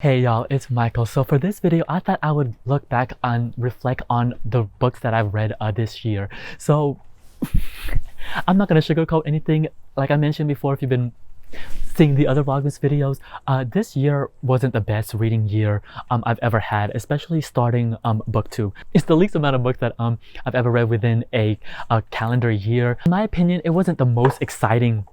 Hey y'all, it's Michael. So for this video, I thought I would look back and reflect on the books that I've read this year. So I'm not gonna sugarcoat anything. Like I mentioned before, if you've been seeing the other Vlogmas videos, this year wasn't the best reading year I've ever had, especially starting book 2. It's the least amount of books that I've ever read within a calendar year. In my opinion, it wasn't the most exciting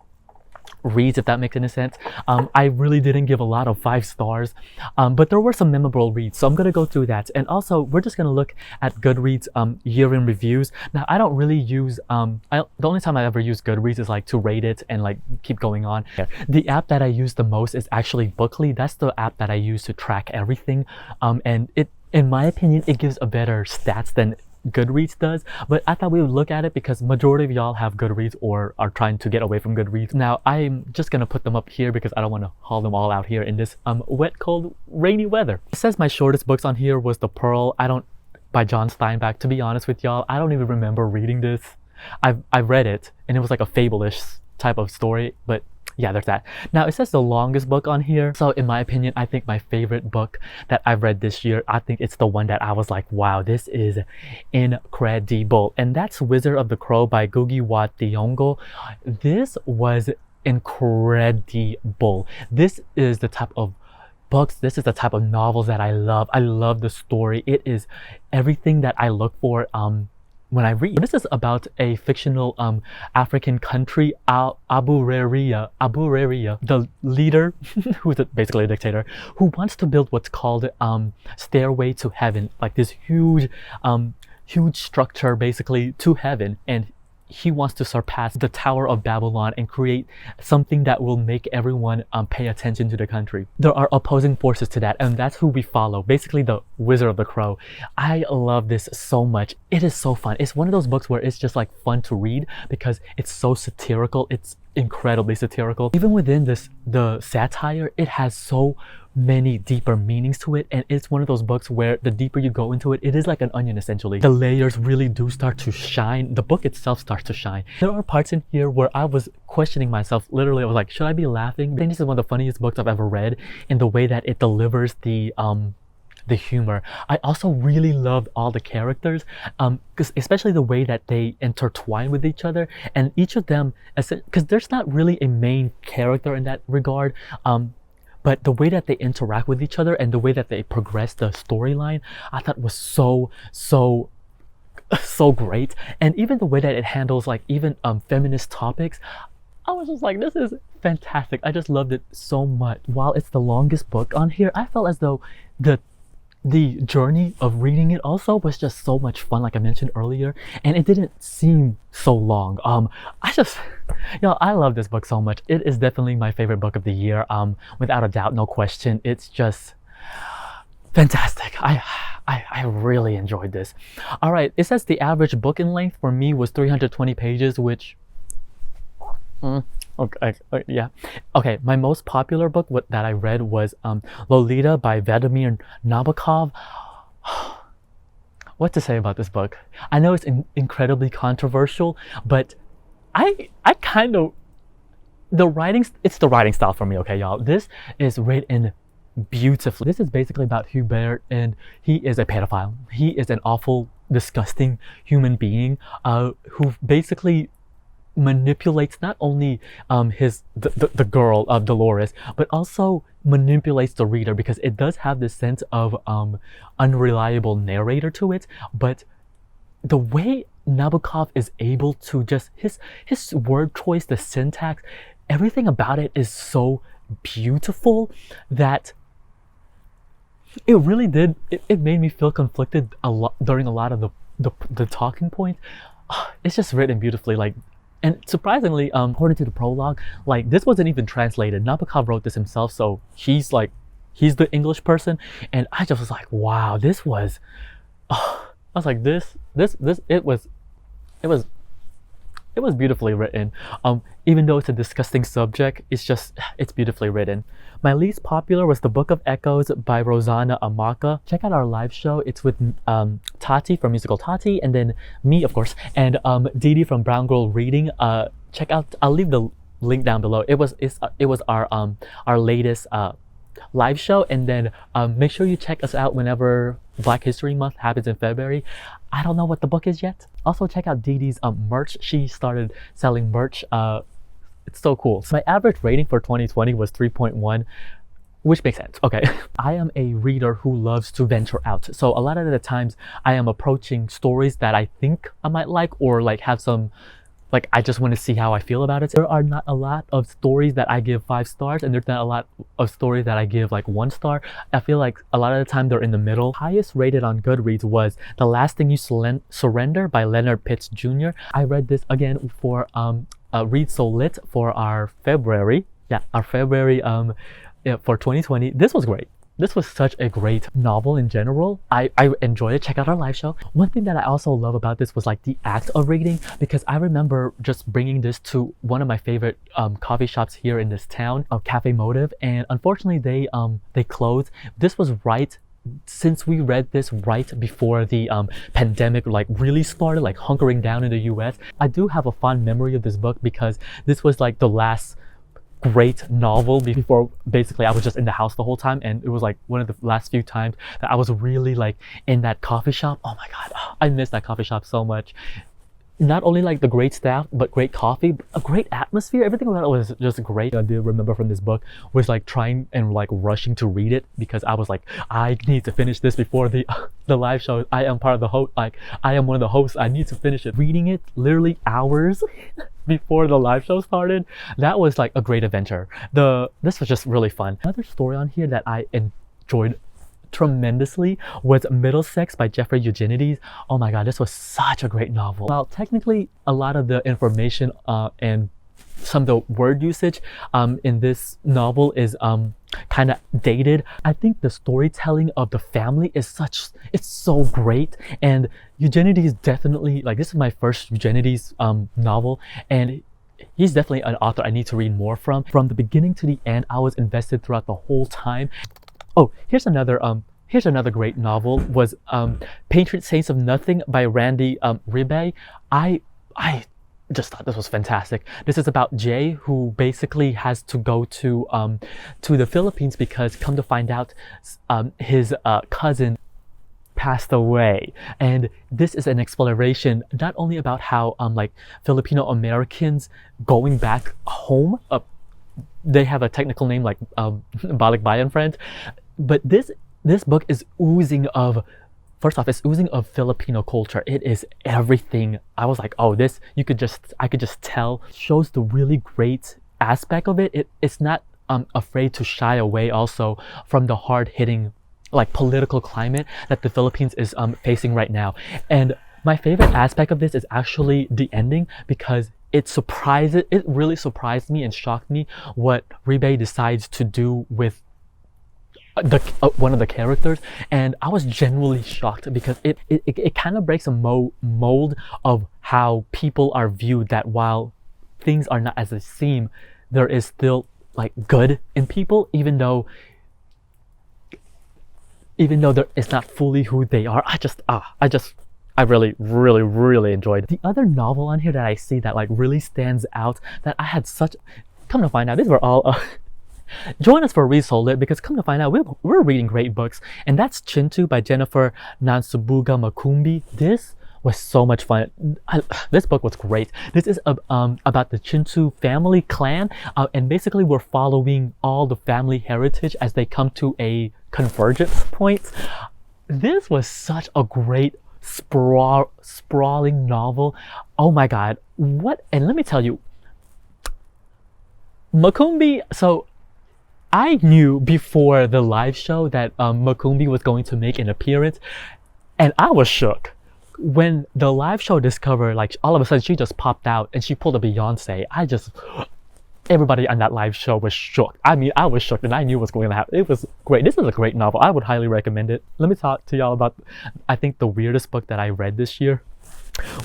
reads, if that makes any sense. I really didn't give a lot of 5 stars, but there were some memorable reads, so I'm gonna go through that. And also we're just gonna look at Goodreads year in reviews. Now I don't really use the only time I ever use Goodreads is like to rate it and like keep going on. The app that I use the most is actually Bookly. That's the app that I use to track everything, and it, in my opinion, it gives a better stats than Goodreads does. But I thought we would look at it because majority of y'all have Goodreads or are trying to get away from Goodreads. Now I'm just gonna put them up here because I don't want to haul them all out here in this wet, cold, rainy weather. It says my shortest books on here was The Pearl by John Steinbeck. To be honest with y'all, I don't even remember reading this. I read it and it was like a fable-ish type of story, but yeah, there's that. Now it says the longest book on here. So in my opinion, I think my favorite book that I've read this year, I think it's the one that I was like, wow, this is incredible. And that's Wizard of the Crow by Ngugi wa Thiong'o. This was incredible. This is the type of books, this is the type of novels that I love. I love the story. It is everything that I look for when I read. This is about a fictional African country, Abu Rariya, the leader, who's basically a dictator, who wants to build what's called Stairway to Heaven, like this huge structure basically to heaven, and he wants to surpass the Tower of Babylon and create something that will make everyone pay attention to the country. There are opposing forces to that, and that's who we follow. Basically, the Wizard of the Crow. I love this so much. It is so fun. It's one of those books where it's just like fun to read because it's so satirical. It's incredibly satirical. Even within the satire, it has so many deeper meanings to it, and it's one of those books where the deeper you go into it, it is like an onion essentially. The layers really do start to shine. The book itself starts to shine. There are parts in here where I was questioning myself. Literally, I was like, should I be laughing? I think this is one of the funniest books I've ever read in the way that it delivers the humor. I also really loved all the characters, because especially the way that they intertwine with each other, and each of them, because there's not really a main character in that regard, but the way that they interact with each other and the way that they progress the storyline, I thought was so great. And even the way that it handles like even feminist topics, I was just like, this is fantastic. I just loved it so much. While it's the longest book on here, I felt as though the journey of reading it also was just so much fun, like I mentioned earlier, and it didn't seem so long. I love this book so much. It is definitely my favorite book of the year, without a doubt, no question. It's just fantastic. I really enjoyed this. All right, it says the average book in length for me was 320 pages, which okay, yeah. Okay, my most popular book that I read was Lolita by Vladimir Nabokov. What to say about this book? I know it's incredibly controversial, but I kind of, it's the writing style for me, okay, y'all. This is written beautifully. This is basically about Hubert, and he is a pedophile. He is an awful, disgusting human being who basically manipulates not only the girl of Dolores, but also manipulates the reader, because it does have this sense of unreliable narrator to it. But the way Nabokov is able to just his word choice, the syntax, everything about it is so beautiful that it really did, it made me feel conflicted a lot during a lot of the talking points. It's just written beautifully, like. And surprisingly, according to the prologue, like this wasn't even translated. Nabokov wrote this himself, so he's the English person. And I just was like, wow, this was, I was like, it was beautifully written. Even though it's a disgusting subject, it's beautifully written. My least popular was The Book of Echoes by Rosanna Amaka. Check out our live show. It's with Tati from Musical Tati, and then me, of course, and Didi from Brown Girl Reading. Check out, I'll leave the link down below. It was our latest live show, and then make sure you check us out whenever Black History Month happens in February. I don't know what the book is yet. Also check out Dee Dee's merch. She started selling merch. It's so cool. So my average rating for 2020 was 3.1, which makes sense. Okay. I am a reader who loves to venture out. So a lot of the times I am approaching stories that I think I might like, or like have some, like I just want to see how I feel about it. There are not a lot of stories that I give 5 stars, and there's not a lot of stories that I give like 1 star. I feel like a lot of the time they're in the middle. Highest rated on Goodreads was The Last Thing You Surrender by Leonard Pitts Jr. I read this again for Read So Lit for our February. Yeah, our February for 2020. This was great. This was such a great novel in general. I enjoyed it. Check out our live show. One thing that I also love about this was like the act of reading, because I remember just bringing this to one of my favorite coffee shops here in this town, Cafe Motive, and unfortunately they closed. This was right since we read this right before the pandemic like really started, like hunkering down in the US. I do have a fond memory of this book because this was like the last great novel before basically I was just in the house the whole time, and it was like one of the last few times that I was really like in that coffee shop. Oh my god, I miss that coffee shop so much. Not only like the great staff, but great coffee, a great atmosphere. Everything about it was just great. I do remember from this book was like trying and like rushing to read it because I was like, I need to finish this before the live show. I am part of the host, like I am one of the hosts. I need to finish it. Reading it literally hours before the live show started. That was like a great adventure. This was just really fun. Another story on here that I enjoyed tremendously was Middlesex by Jeffrey Eugenides. Oh my god, this was such a great novel. Well, technically a lot of the information and some of the word usage in this novel is kind of dated. I think the storytelling of the family is it's so great, and Eugenides definitely, like, this is my first Eugenides novel, and he's definitely an author I need to read more from. From the beginning to the end, I was invested throughout the whole time. Oh, here's another great novel, was Patron Saints of Nothing by Randy Ribe. I just thought this was fantastic. This is about Jay, who basically has to go to the Philippines because, come to find out, his cousin passed away, and this is an exploration not only about how like Filipino Americans going back home, they have a technical name like Balikbayan friends, but this book is oozing of, first off, it's oozing of Filipino culture. It is everything. I was like, oh, this, I could just tell. Shows the really great aspect of it. It's not afraid to shy away also from the hard-hitting like political climate that the Philippines is facing right now. And my favorite aspect of this is actually the ending, because it really surprised me and shocked me what Ribe decides to do with one of the characters, and I was genuinely shocked because it kind of breaks a mold of how people are viewed, that while things are not as they seem, there is still like good in people, even though it's not fully who they are. I really enjoyed it. The other novel on here that I see that like really stands out, that I had such, come to find out, these were all join us for Read So Lit, because come to find out we're reading great books, and that's Chintu by Jennifer Nansubuga Makumbi. This was so much fun. This book was great. This is about the Chintu family clan, and basically we're following all the family heritage as they come to a convergence point. This was such a great sprawling novel. Oh my god, what? And let me tell you, Makumbi, so I knew before the live show that Makumbi was going to make an appearance, and I was shook when the live show discovered, like, all of a sudden she just popped out and she pulled a Beyonce. Everybody on that live show was shook. I mean, I was shook, and I knew what was going to happen. It was great. This is a great novel. I would highly recommend it. Let me talk to y'all about, I think, the weirdest book that I read this year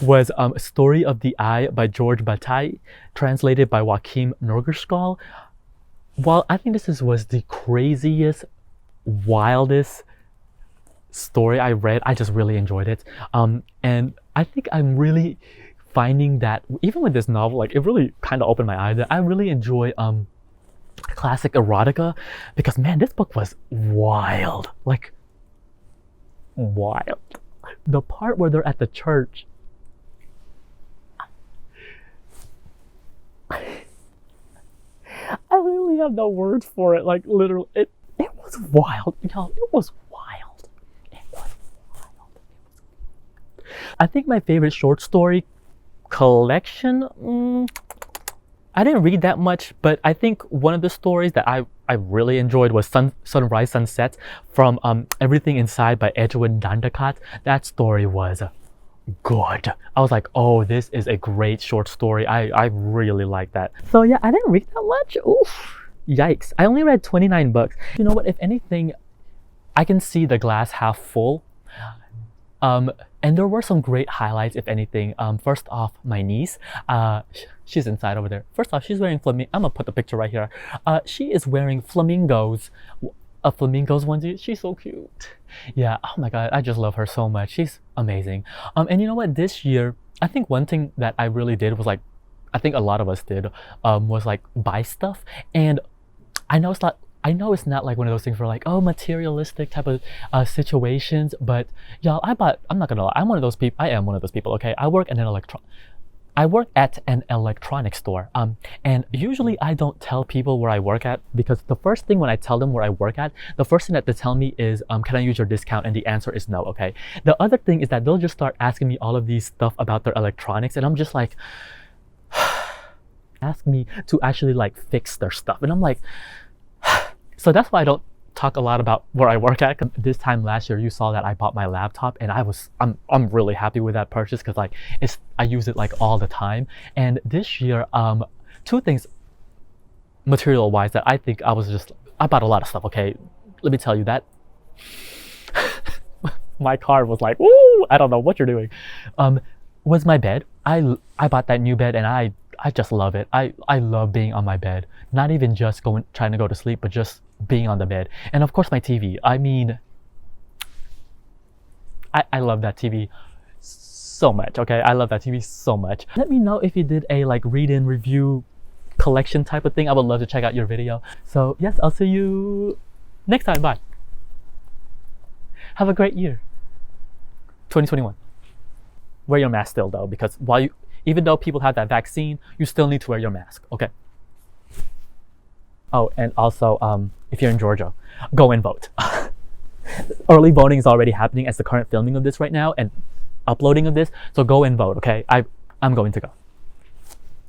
was Story of the Eye by George Bataille, translated by Joachim Norgerskal. While I think this was the craziest, wildest story I read, I just really enjoyed it. And I think I'm really finding that even with this novel, like, it really kind of opened my eyes, that I really enjoy classic erotica, because man, this book was wild. Like, wild. The part where they're at the church, I literally have no words for it. Like, literally, it was wild. Y'all, it was wild. It was wild. I think my favorite short story collection, I didn't read that much, but I think one of the stories that I really enjoyed was Sunrise Sunset from Everything Inside by Edwin DANTICAT. That story was good. I was like, oh, this is a great short story. I really like that. So yeah, I didn't read that much. Oof. Yikes. I only read 29 books. You know what? If anything, I can see the glass half full. And there were some great highlights, if anything. First off, my niece, she's inside over there. First off, she's wearing I'm gonna put the picture right here. She is wearing flamingos, a flamingos onesie. She's so cute. Yeah, oh my god, I just love her so much. She's amazing. And you know what? This year, I think one thing that I really did was like, I think a lot of us did, was like buy stuff. And I know it's not like one of those things for like, oh, materialistic type of situations, but y'all, I'm not gonna lie, I am one of those people, okay? I work at an electronics store, and usually I don't tell people where I work at, because the first thing when I tell them where I work at, the first thing that they tell me is, can I use your discount? And the answer is no, okay? The other thing is that they'll just start asking me all of these stuff about their electronics, and I'm just like, ask me to actually like fix their stuff, and I'm like, so that's why I don't talk a lot about where I work at. This time last year, you saw that I bought my laptop, and I'm really happy with that purchase, because like I use it like all the time. And this year, two things material wise that I think I bought a lot of stuff. Okay, let me tell you that my car was like, ooh, I don't know what you're doing. Was my bed. I bought that new bed, and I just love it. I love being on my bed. Not even just trying to go to sleep, but just being on the bed. And of course my TV. I mean, I love that TV so much, okay? I love that TV so much. Let me know if you did a like read-in review collection type of thing. I would love to check out your video. So yes, I'll see you next time. Bye. Have a great year. 2021. Wear your mask still though, because even though people have that vaccine, you still need to wear your mask, okay? Oh, and also, if you're in Georgia, go and vote. Early voting is already happening as the current filming of this right now and uploading of this, so go and vote, okay? I'm going to go.